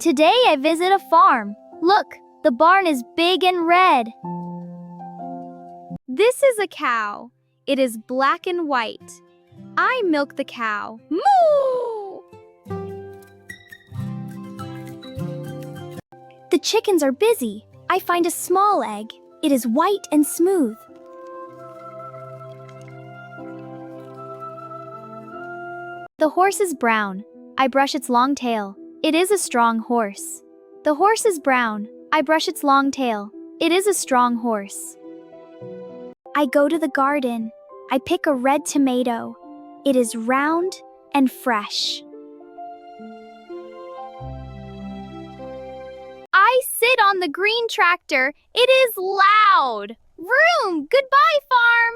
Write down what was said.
Today I visit a farm. Look, the barn is big and red. This is a cow. It is black and white. I milk the cow. Moo! The chickens are busy. I find a small egg. It is white and smooth. The horse is brown. I brush its long tail. It is a strong horse. The horse is brown. I brush its long tail. It is a strong horse. I go to the garden. I pick a red tomato. It is round and fresh. I sit on the green tractor. It is loud. Vroom! Goodbye, farm!